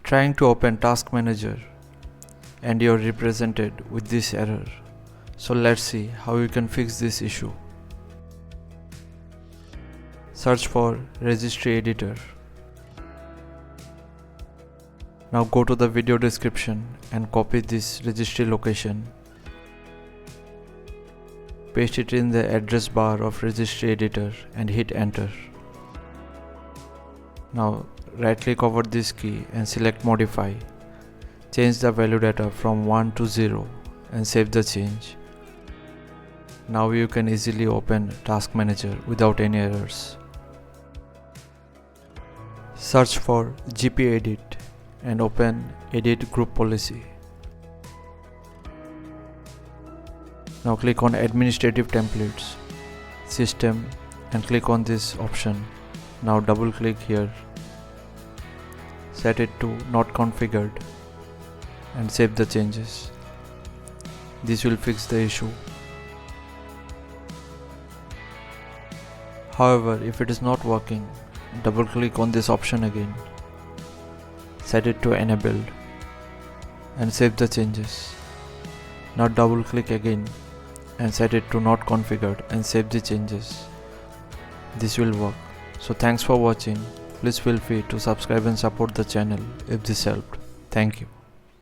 Trying to open Task Manager and you're represented with this error. So let's see how you can fix this issue. Search for Registry Editor. Now go to the video description and copy this registry location. Paste it in the address bar of Registry Editor and hit enter. Now right click over this key and select Modify. Change the value data from 1 to 0 and save the change. Now you can easily open Task Manager without any errors. Search for GP Edit and open Edit Group Policy. Now click on Administrative Templates, System, and click on this option. Now double click here, set it to Not Configured and save the changes. This will fix the issue. However, if it is not working, double click on this option again, set it to Enabled and save the changes. Now double click again and set it to Not Configured and save the changes. This will work. So thanks for watching. Please feel free to subscribe and support the channel if this helped. Thank you.